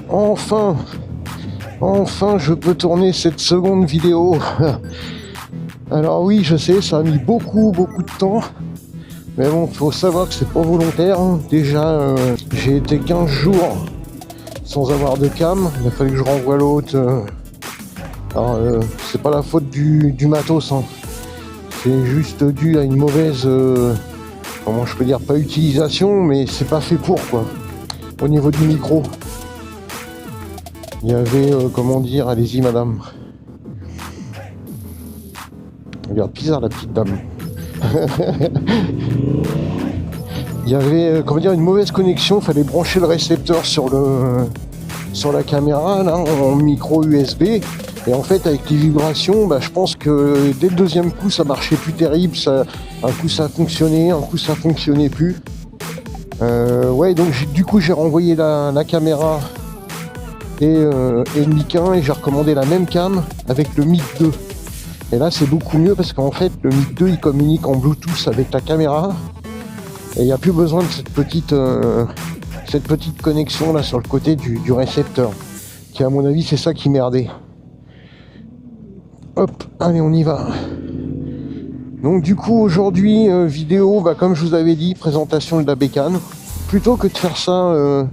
Enfin, je peux tourner cette seconde vidéo. Alors oui, je sais, ça a mis beaucoup de temps. Mais bon, faut savoir que c'est pas volontaire. Déjà, j'ai été 15 jours sans avoir de cam. Il a fallu que je renvoie l'autre. Alors, c'est pas la faute du matos. C'est juste dû à une mauvaise... comment je peux dire, pas utilisation, mais c'est pas fait pour, quoi. Au niveau du micro. Il y avait, comment dire, allez-y madame. Regarde, bizarre la petite dame. Il y avait, comment dire, une mauvaise connexion, fallait brancher le récepteur sur la caméra, là, en micro USB. Et en fait, avec les vibrations, je pense que dès le deuxième coup, ça marchait plus terrible. Un coup, ça fonctionnait, un coup, ça fonctionnait plus. Ouais, donc du coup, j'ai renvoyé la caméra et le mic 1 et j'ai recommandé la même cam avec le mic 2. Et là, c'est beaucoup mieux parce qu'en fait, le mic 2, il communique en Bluetooth avec la caméra. Et il n'y a plus besoin de cette petite connexion là sur le côté du récepteur. Qui, à mon avis, c'est ça qui merdait. Hop, allez, on y va. Donc du coup, aujourd'hui, vidéo, comme je vous avais dit, présentation de la bécane. Plutôt que de faire ça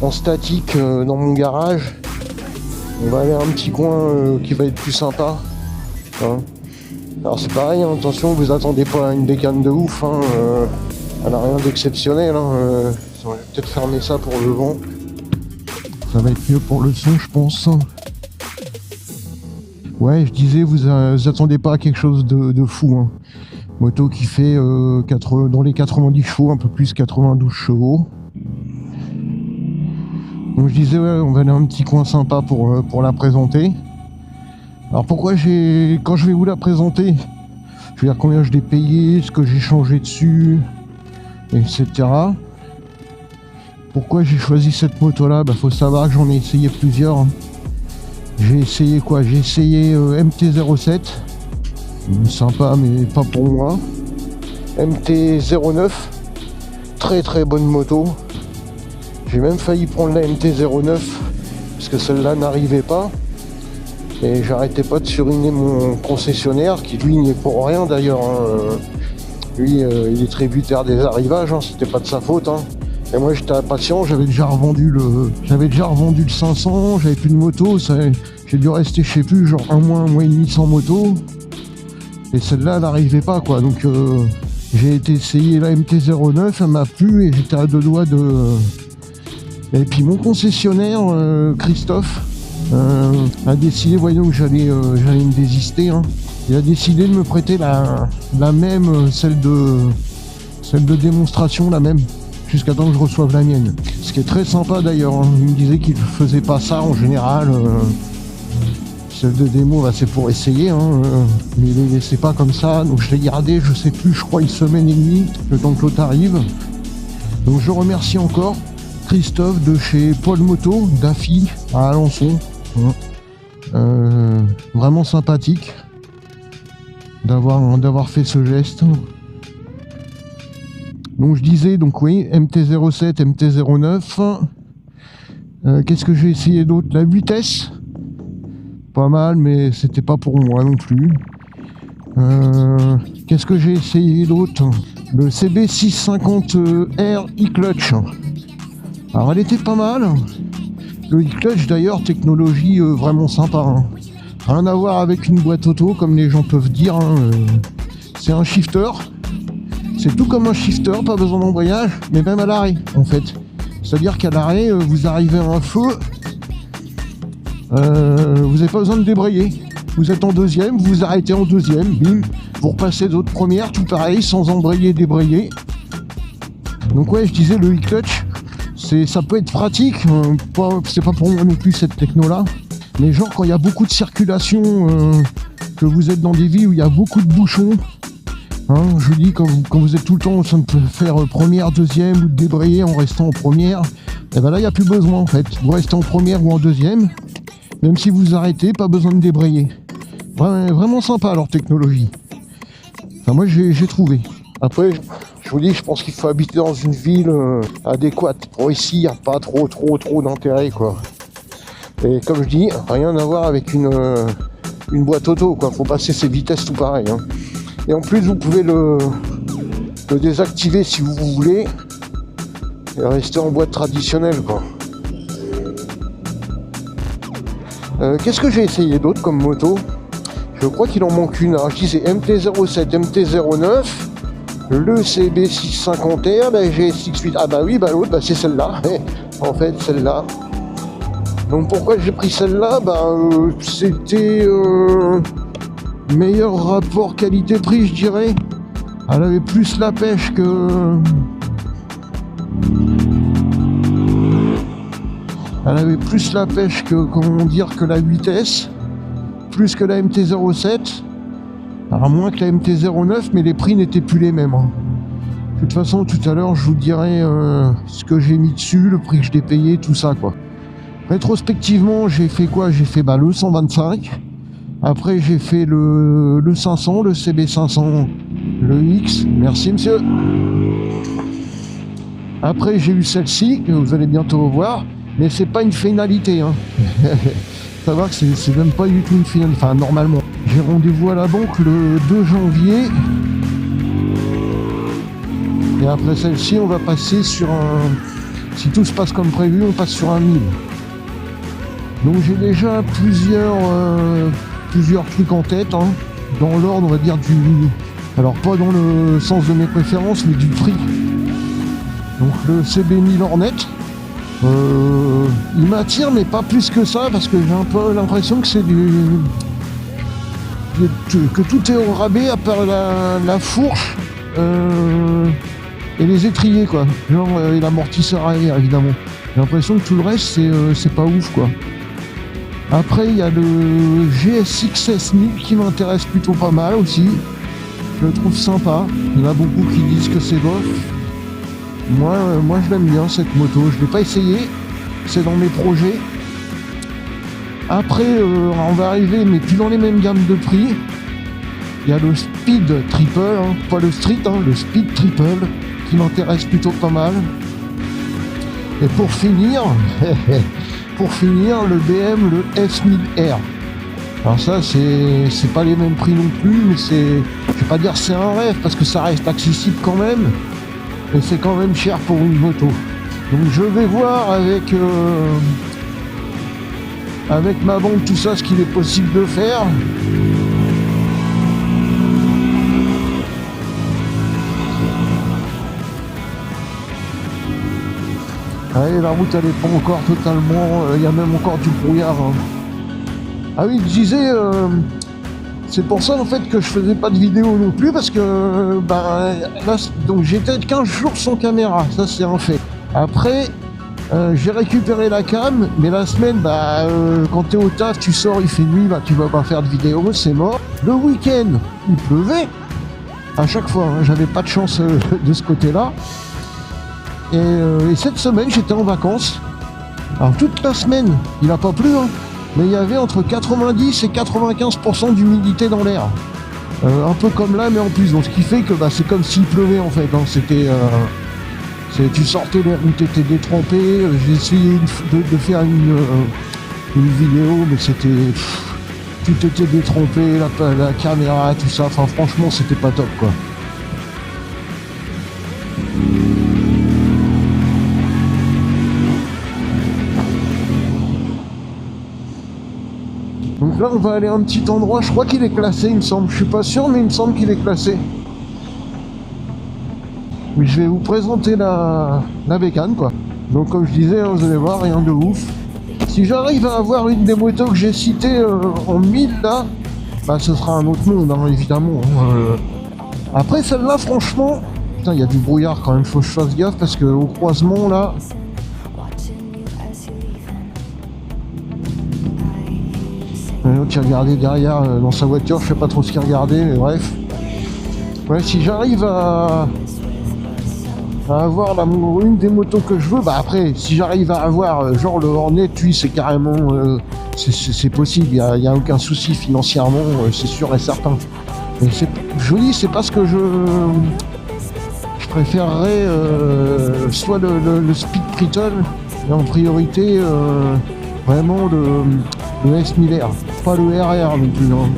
en statique dans mon garage, on va aller à un petit coin qui va être plus sympa. Alors c'est pareil, attention, vous attendez pas à une bécane de ouf. Elle n'a rien d'exceptionnel. On va peut-être fermer ça pour le vent. Ça va être mieux pour le son, je pense. Ouais, je disais, vous attendez pas à quelque chose de fou. Moto qui fait dans les 90 chevaux, un peu plus 92 chevaux. Donc je disais, ouais, on va aller à un petit coin sympa pour la présenter. Alors pourquoi quand je vais vous la présenter, je vais dire combien je l'ai payé, ce que j'ai changé dessus, etc. Pourquoi j'ai choisi cette moto là, faut savoir que j'en ai essayé plusieurs. J'ai essayé quoi? J'ai essayé MT-07, sympa mais pas pour moi. MT-09, très bonne moto. J'ai même failli prendre la MT-09 parce que celle-là n'arrivait pas. Et j'arrêtais pas de suriner mon concessionnaire qui lui n'y est pour rien d'ailleurs. Lui il est tributaire des arrivages, c'était pas de sa faute. Et moi j'étais impatient, j'avais déjà revendu le 500, j'avais plus de moto, j'ai dû rester je sais plus genre un mois et demi sans moto. Et celle-là elle n'arrivait pas quoi, donc j'ai été essayer la MT-09, elle m'a plu et j'étais à deux doigts de... Et puis mon concessionnaire, Christophe, a décidé, voyons que j'allais me désister, il a décidé de me prêter la même, celle de démonstration, la même, jusqu'à temps que je reçoive la mienne. Ce qui est très sympa d'ailleurs, il me disait qu'il faisait pas ça en général. Celle de démo, c'est pour essayer, mais il ne les laissait pas comme ça, donc je l'ai gardé, je sais plus, je crois une semaine et demie, le temps que l'autre arrive. Donc je remercie encore Christophe de chez Paul Moto, d'Afi, à Alençon. Vraiment sympathique d'avoir fait ce geste. Donc je disais, donc oui, MT-07, MT-09. Qu'est-ce que j'ai essayé d'autre? La vitesse, pas mal, mais c'était pas pour moi non plus. Qu'est-ce que j'ai essayé d'autre? Le CB650R e-clutch. Alors elle était pas mal. Le e-clutch d'ailleurs, technologie vraiment sympa. Rien à voir avec une boîte auto comme les gens peuvent dire. C'est un shifter. C'est tout comme un shifter, pas besoin d'embrayage, mais même à l'arrêt en fait. C'est-à-dire qu'à l'arrêt, vous arrivez à un feu, vous n'avez pas besoin de débrayer. Vous êtes en deuxième, vous vous arrêtez en deuxième, bim, vous repassez d'autres premières, tout pareil, sans embrayer, débrayer. Donc ouais, je disais le e-clutch, ça peut être pratique, c'est pas pour moi non plus cette techno-là, mais genre quand il y a beaucoup de circulation, que vous êtes dans des villes où il y a beaucoup de bouchons, je vous dis, quand vous êtes tout le temps en train de faire première, deuxième ou de débrayer en restant en première, et là il n'y a plus besoin en fait, vous restez en première ou en deuxième, même si vous arrêtez, pas besoin de débrayer. Vraiment sympa leur technologie. Enfin moi j'ai trouvé. Après, Je vous dis, je pense qu'il faut habiter dans une ville adéquate. Pour ici, il n'y a pas trop d'intérêt, quoi. Et comme je dis, rien à voir avec une boîte auto, quoi. Faut passer ses vitesses tout pareil, hein. Et en plus, vous pouvez le désactiver si vous voulez et rester en boîte traditionnelle, quoi. Qu'est-ce que j'ai essayé d'autre comme moto? Je crois qu'il en manque une. Alors je disais MT-07, MT-09, le CB650R, la GS68. Ah bah oui, bah l'autre, bah c'est celle-là. En fait, celle-là. Donc pourquoi j'ai pris celle-là? C'était meilleur rapport qualité-prix, je dirais. Elle avait plus la pêche que... Elle avait plus la pêche que, comment dire, que la 8S. Plus que la MT-07. Alors moins que la MT-09, mais les prix n'étaient plus les mêmes, hein. De toute façon, tout à l'heure, je vous dirai ce que j'ai mis dessus, le prix que je l'ai payé, tout ça, quoi. Rétrospectivement, j'ai fait quoi? J'ai fait le 125. Après, j'ai fait le 500, le CB500, le X. Merci, monsieur. Après, j'ai eu celle-ci, que vous allez bientôt voir. Mais c'est pas une finalité, hein. Savoir que c'est même pas du tout une finalité. Enfin, normalement. J'ai rendez-vous à la banque le 2 janvier. Et après celle-ci, on va passer sur un... Si tout se passe comme prévu, on passe sur un 1000. Donc j'ai déjà plusieurs trucs en tête, hein, dans l'ordre, on va dire, du... Alors pas dans le sens de mes préférences, mais du prix. Donc le CB1000 Hornet, il m'attire, mais pas plus que ça, parce que j'ai un peu l'impression que c'est que tout est au rabais, à part la fourche et les étriers, quoi. Genre, et l'amortisseur arrière, évidemment. J'ai l'impression que tout le reste, c'est pas ouf, quoi. Après, il y a le GSX S1000 qui m'intéresse plutôt pas mal aussi. Je le trouve sympa. Il y en a beaucoup qui disent que c'est bof. Moi je l'aime bien, cette moto. Je ne l'ai pas essayé. C'est dans mes projets. Après, on va arriver, mais plus dans les mêmes gammes de prix. Il y a le Speed Triple, hein, pas le Street, hein, le Speed Triple, qui m'intéresse plutôt pas mal. Et pour finir, le BM, le S1000R. Alors ça, c'est pas les mêmes prix non plus, mais je vais pas dire c'est un rêve, parce que ça reste accessible quand même, mais c'est quand même cher pour une moto. Donc je vais voir avec ma banque tout ça, ce qu'il est possible de faire. Allez, la route elle est pas encore totalement... Il y a même encore du brouillard, hein. Ah oui, je disais... c'est pour ça en fait que je faisais pas de vidéo non plus, parce que... là, donc j'étais 15 jours sans caméra, ça c'est un fait. Après, j'ai récupéré la cam, mais la semaine, quand t'es au taf, tu sors, il fait nuit, tu vas pas faire de vidéo, c'est mort. Le week-end, il pleuvait. À chaque fois, hein, j'avais pas de chance de ce côté-là. Et cette semaine, j'étais en vacances. Alors toute la semaine, il n'a pas plu, hein, mais il y avait entre 90 et 95% d'humidité dans l'air. Un peu comme là, mais en plus. Donc ce qui fait que c'est comme s'il pleuvait en fait, hein. Tu sortais, les routes étaient détrempées. J'ai essayé de faire une vidéo, mais tout était détrempé, la caméra, tout ça. Enfin franchement, c'était pas top, quoi. Donc là, on va aller à un petit endroit, je crois qu'il est classé, il me semble. Je suis pas sûr, mais il me semble qu'il est classé. Oui, je vais vous présenter la bécane, quoi. Donc comme je disais, vous allez voir, rien de ouf. Si j'arrive à avoir une des motos que j'ai citées en 1000 là, ce sera un autre monde, hein, évidemment. Après celle-là, franchement, putain, il y a du brouillard quand même, faut que je fasse gaffe, parce qu'au croisement là... L'autre qui regardait derrière dans sa voiture, je sais pas trop ce qu'il regardait, mais bref. Ouais, si j'arrive à avoir une des motos que je veux, après, si j'arrive à avoir genre le Hornet, lui, c'est carrément... c'est possible, il n'y a aucun souci financièrement, c'est sûr et certain. Mais je vous dis, c'est parce que je préférerais soit le Speed Triton, et en priorité vraiment le S1000R. Pas le RR non plus, hein.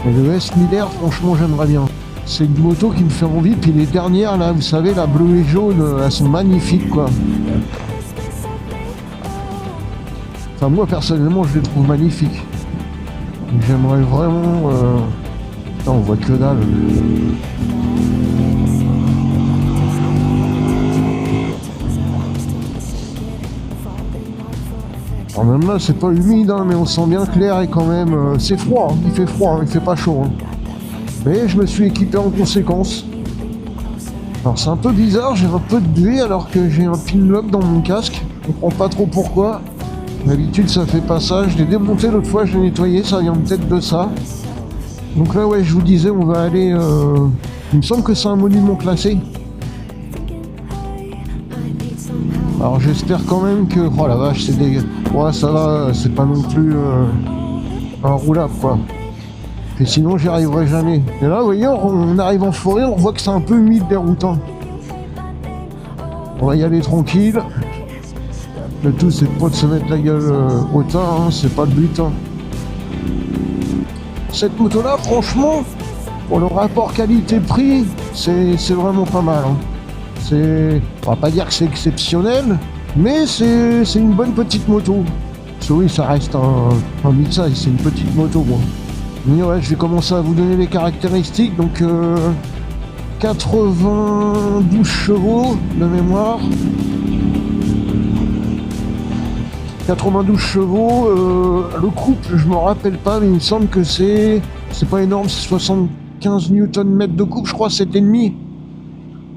Mais le S1000R, franchement, j'aimerais bien. C'est une moto qui me fait envie, puis les dernières, là, vous savez, la bleue et jaune, elles sont magnifiques, quoi. Enfin, moi, personnellement, je les trouve magnifiques. J'aimerais vraiment... Putain, on voit que dalle. Alors même là, c'est pas humide, hein, mais on sent bien que l'air est quand même... c'est froid, hein. Il fait froid, hein, il fait pas chaud. Hein. Mais je me suis équipé en conséquence. Alors c'est un peu bizarre, j'ai un peu de buée alors que j'ai un pin lock dans mon casque. Je comprends pas trop pourquoi. D'habitude ça fait pas ça. Je l'ai démonté l'autre fois, je l'ai nettoyé, ça vient peut-être de ça. Donc là ouais, je vous disais, on va aller... Il me semble que c'est un monument classé. Alors j'espère quand même que... Oh la vache, c'est dégueu. Ouais, ça va, c'est pas non plus un roulable quoi. Et sinon j'y arriverai jamais. Et là vous voyez, on arrive en forêt, on voit que c'est un peu humide déroutant. On va y aller tranquille. Le tout c'est pas de se mettre la gueule au tas, hein, c'est pas le but. Hein. Cette moto là franchement, pour le rapport qualité-prix, c'est vraiment pas mal. Hein. On va pas dire que c'est exceptionnel, mais c'est une bonne petite moto. Parce que oui, ça reste un mid-size, c'est une petite moto quoi. Mais ouais, je vais commencer à vous donner les caractéristiques. Donc 92 chevaux de mémoire. 92 chevaux. Le couple, je me rappelle pas, mais il me semble que c'est pas énorme, c'est 75 Nm de couple, je crois, 7,5.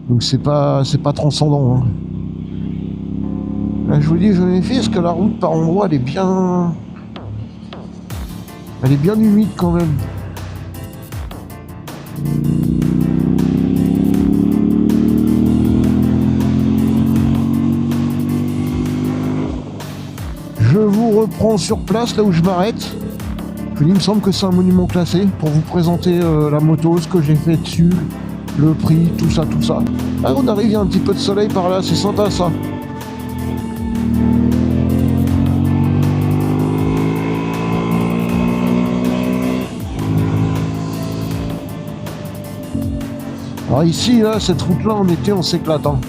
Donc c'est pas transcendant. Hein. Là, je vous dis, je méfie parce que la route par endroits, elle est bien humide quand même. Je vous reprends sur place, là où je m'arrête. Il me semble que c'est un monument classé pour vous présenter la moto, ce que j'ai fait dessus, le prix, tout ça. Ah, on arrive, il y a un petit peu de soleil par là, c'est sympa ça. Alors ici, là, cette route-là, en été, on s'éclate. Hein.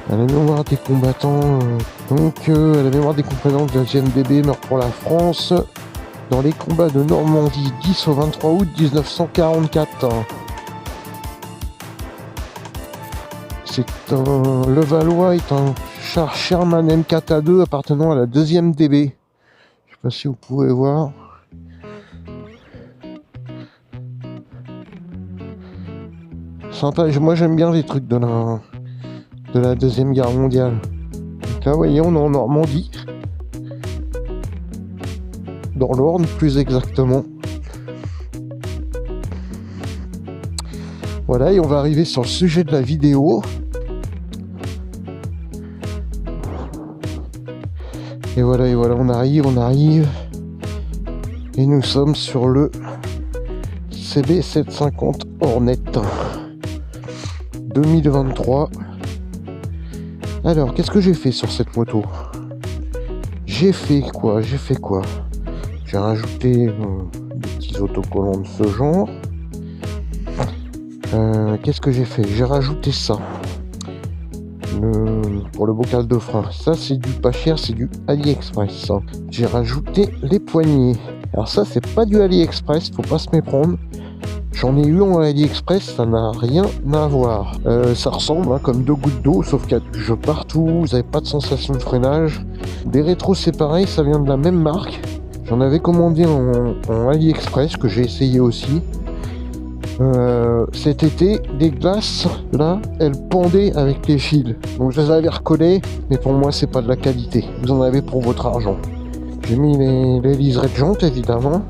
À la mémoire des combattants, à la mémoire des combattants de la GMDB meurt pour la France dans les combats de Normandie, 10 au 23 août 1944. Le Valois est un char Sherman M4A2 appartenant à la 2e DB. Je sais pas si vous pouvez voir. Sympa, moi j'aime bien les trucs de la 2e guerre mondiale. Donc là, vous voyez, on est en Normandie. Dans l'Orne, plus exactement. Voilà, et on va arriver sur le sujet de la vidéo. Et voilà, on arrive. Et nous sommes sur le CB750 Hornet 2023. Alors, qu'est-ce que j'ai fait sur cette moto? J'ai fait quoi? J'ai rajouté des petits autocollants de ce genre. Qu'est-ce que j'ai fait? J'ai rajouté ça. Pour le bocal de frein. Ça, c'est du pas cher, c'est du AliExpress. J'ai rajouté les poignées. Alors ça, c'est pas du AliExpress, faut pas se méprendre. J'en ai eu en AliExpress, ça n'a rien à voir. Ça ressemble hein, comme 2 gouttes d'eau, sauf qu'il y a du jeu partout, vous n'avez pas de sensation de freinage. Des rétros, c'est pareil, ça vient de la même marque. J'en avais commandé en AliExpress, que j'ai essayé aussi. Cet été, des glaces, là, elles pendaient avec les fils. Donc je les avais recollées, mais pour moi, c'est pas de la qualité. Vous en avez pour votre argent. J'ai mis les liserés de jantes, évidemment.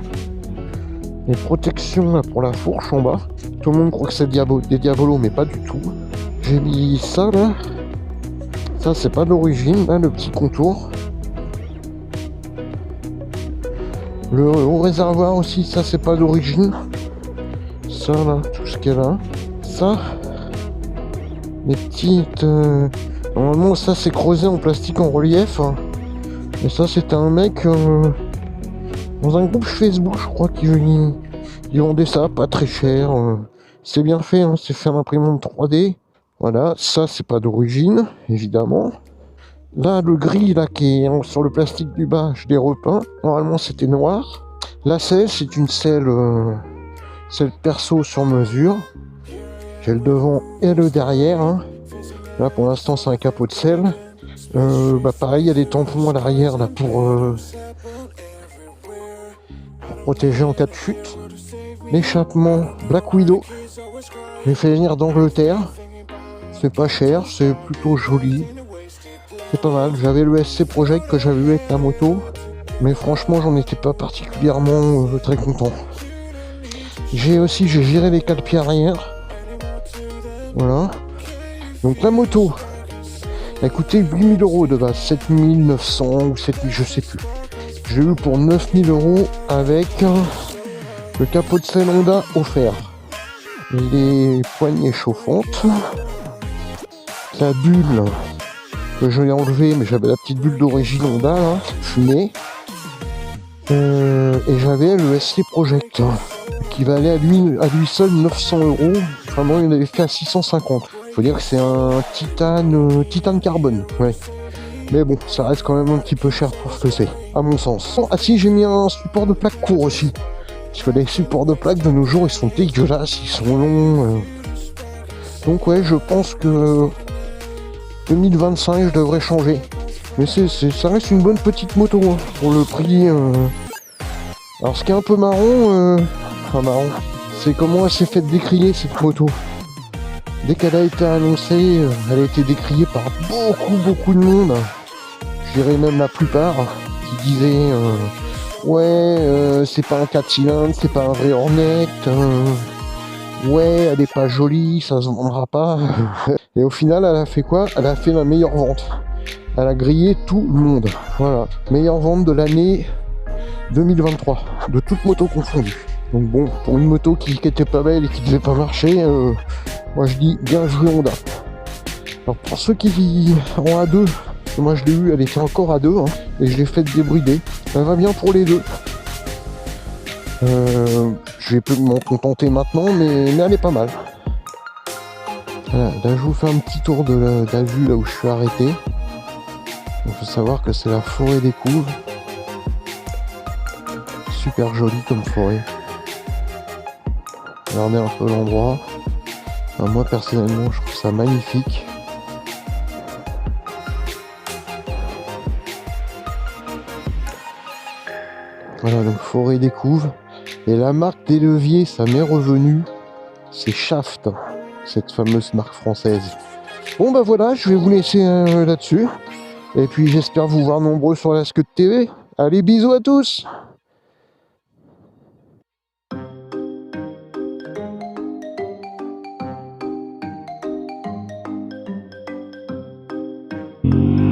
Les protections là, pour la fourche en bas. Tout le monde croit que c'est des diabolos, mais pas du tout. J'ai mis ça là. Ça c'est pas d'origine, là le petit contour. Le haut réservoir aussi, ça c'est pas d'origine. Ça là, tout ce qu'elle a. Ça, les petites... Normalement ça c'est creusé en plastique en relief. Et ça c'était un mec dans un groupe Facebook, je crois qu'il vendait ça pas très cher. C'est bien fait, hein, c'est fait en imprimante 3D. Voilà, ça c'est pas d'origine, évidemment. Là, le gris là qui est sur le plastique du bas, je l'ai repeint. Normalement c'était noir. La selle, c'est une selle perso sur mesure. J'ai le devant et le derrière. Hein. Là pour l'instant c'est un capot de selle. Pareil, il y a des tampons à l'arrière là pour protéger en cas de chute. L'échappement Black Widow. J'ai fait venir d'Angleterre. C'est pas cher, c'est plutôt joli. C'est pas mal. J'avais le SC Project que j'avais eu avec la moto. Mais franchement, j'en étais pas particulièrement très content. J'ai viré les cale-pieds arrière. Voilà. Donc la moto, elle a coûté 8000 € de base. 7900 ou 7000, je sais plus. J'ai eu pour 9000 € avec le capot de selle Honda offert. Les poignées chauffantes. La bulle que je l'ai enlevée, mais j'avais la petite bulle d'origine Honda, là, fumée. Et j'avais le SC Project, qui valait à lui seul 900 €. Vraiment, il avait fait à 650. Faut dire que c'est un titane carbone, ouais. Mais bon, ça reste quand même un petit peu cher pour ce que c'est, à mon sens. Ah si, j'ai mis un support de plaque court aussi. Parce que les supports de plaque de nos jours, ils sont dégueulasses, ils sont longs. Donc ouais, je pense que 2025, je devrais changer. Mais ça reste une bonne petite moto, hein, pour le prix. Alors ce qui est un peu marrant, c'est comment elle s'est faite décrier cette moto. Dès qu'elle a été annoncée, elle a été décriée par beaucoup de monde. Je dirais même la plupart, qui disaient c'est pas un 4 cylindres, c'est pas un vrai Hornet, ouais, elle est pas jolie, ça se vendra pas. Et au final, elle a fait quoi? Elle a fait la meilleure vente. Elle a grillé tout le monde. Voilà, meilleure vente de l'année 2023, de toutes motos confondues. Donc bon, pour une moto qui était pas belle et qui devait pas marcher, moi je dis bien joué Honda. Alors pour ceux qui en A2, moi je l'ai eu, elle était encore à 2, hein, et je l'ai fait débrider. Ça va bien pour les deux. Je vais plus m'en contenter maintenant, mais elle est pas mal. Voilà, là je vous fais un petit tour de la vue là où je suis arrêté. Il faut savoir que c'est la forêt des Couves. Super joli comme forêt. Regardez un peu l'endroit. Enfin, moi personnellement je trouve ça magnifique. Voilà, donc forêt des Couves. Et la marque des leviers, ça m'est revenu. C'est Shaft, cette fameuse marque française. Bon bah voilà, je vais vous laisser là-dessus. Et puis j'espère vous voir nombreux sur la Scud TV. Allez, bisous à tous! Mm-hmm.